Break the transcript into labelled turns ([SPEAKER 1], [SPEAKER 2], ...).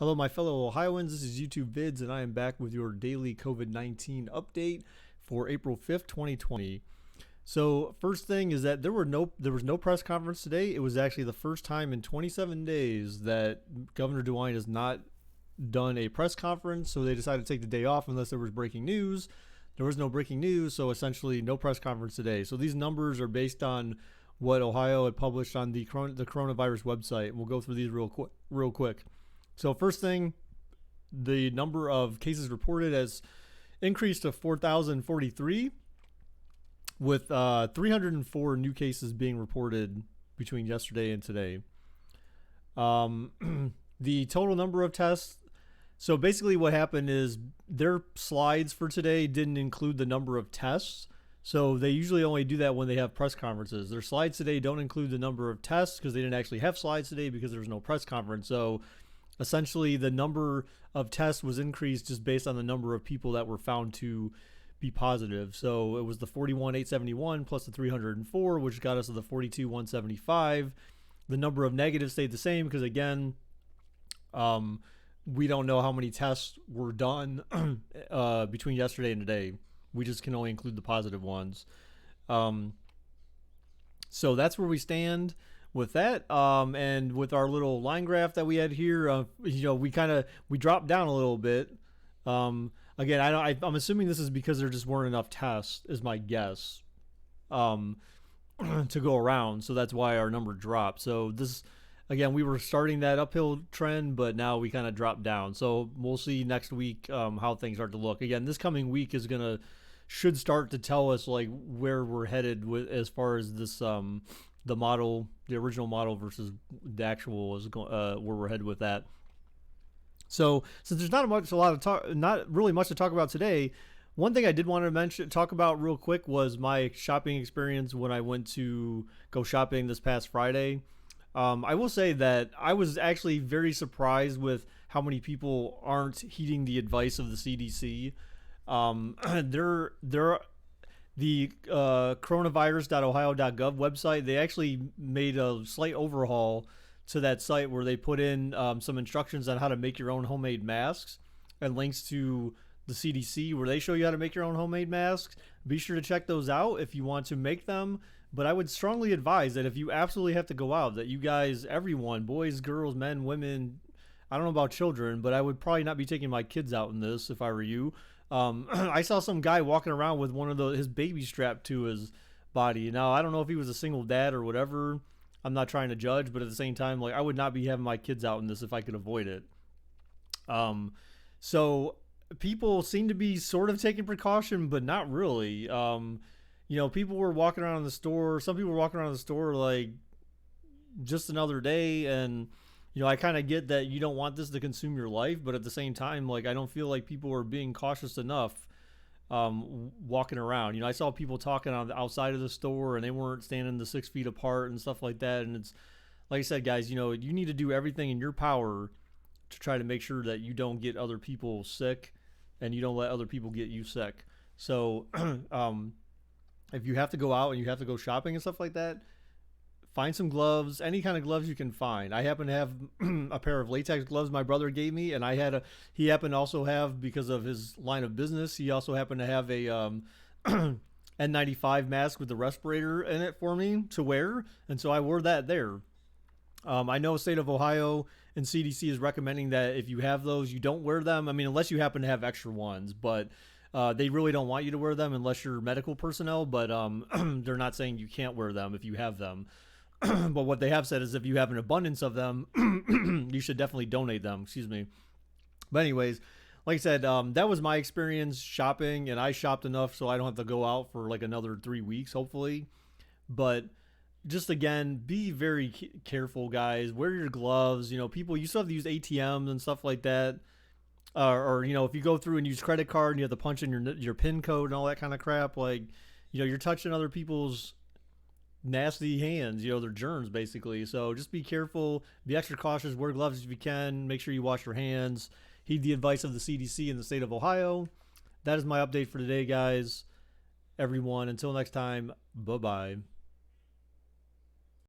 [SPEAKER 1] Hello, my fellow Ohioans. This is YouTube Vids, and I am back with your daily COVID-19 update for April 5th, 2020. So, first thing is that there was no press conference today. It was actually the first time in 27 days that Governor DeWine has not done a press conference. So they decided to take the day off unless there was breaking news. There was no breaking news, so essentially no press conference today. So these numbers are based on what Ohio had published on the coronavirus website. We'll go through these real quick. So first thing, the number of cases reported has increased to 4,043, with 304 new cases being reported between yesterday and today. The total number of tests. So basically what happened is their slides for today didn't include the number of tests. So they usually only do that when they have press conferences. Their slides today don't include the number of tests because they didn't actually have slides today because there was no press conference. So essentially the number of tests was increased just based on the number of people that were found to be positive. So it was the 41,871 plus the 304, which got us to the 42,175. The number of negatives stayed the same because, again, we don't know how many tests were done between yesterday and today. We just can only include the positive ones. So that's where we stand with that. And with our little line graph that we had here, we dropped down a little bit. Again, I'm assuming this is because there just weren't enough tests, is my guess, to go around. So that's why our number dropped. So this, again, we were starting that uphill trend, but now we kind of dropped down. So we'll see next week how things start to look. Again, this coming week should start to tell us like where we're headed with as far as this the original model versus the actual where we're headed with that. So since there's not really much to talk about today, one thing I did want to talk about real quick was my shopping experience when I went to go shopping this past Friday. I will say that I was actually very surprised with how many people aren't heeding the advice of the CDC. The coronavirus.ohio.gov website, they actually made a slight overhaul to that site where they put in some instructions on how to make your own homemade masks and links to the CDC where they show you how to make your own homemade masks. Be sure to check those out if you want to make them. But I would strongly advise that if you absolutely have to go out, that you guys, everyone, boys, girls, men, women, I don't know about children, but I would probably not be taking my kids out in this if I were you. I saw some guy walking around with his baby strapped to his body. Now, I don't know if he was a single dad or whatever. I'm not trying to judge, but at the same time, like, I would not be having my kids out in this if I could avoid it. So people seem to be sort of taking precaution, but not really. People were walking around in the store. Some people were walking around the store like just another day. And, I kind of get that you don't want this to consume your life. But at the same time, like, I don't feel like people are being cautious enough walking around. I saw people talking on the outside of the store and they weren't standing the 6 feet apart and stuff like that. And it's like I said, guys, you need to do everything in your power to try to make sure that you don't get other people sick and you don't let other people get you sick. So, if you have to go out and you have to go shopping and stuff like that, find some gloves, any kind of gloves you can find. I happen to have a pair of latex gloves my brother gave me, and he happened to also have, because of his line of business, he also happened to have a N95 mask with the respirator in it for me to wear, and so I wore that there. I know state of Ohio and CDC is recommending that if you have those, you don't wear them. I mean, unless you happen to have extra ones, but they really don't want you to wear them unless you're medical personnel, but they're not saying you can't wear them if you have them. But what they have said is if you have an abundance of them, you should definitely donate them. Excuse me. But anyways, like I said, that was my experience shopping, and I shopped enough so I don't have to go out for like another 3 weeks, hopefully. But just again, be very careful, guys. Wear your gloves. People, you still have to use ATMs and stuff like that. Or if you go through and use credit card and you have to punch in your PIN code and all that kind of crap, like, you're touching other people's nasty hands, they're germs basically. So just be careful, be extra cautious, wear gloves if you can, make sure you wash your hands, heed the advice of the CDC in the state of Ohio. That is my update for today, guys. Everyone, until next time, bye-bye.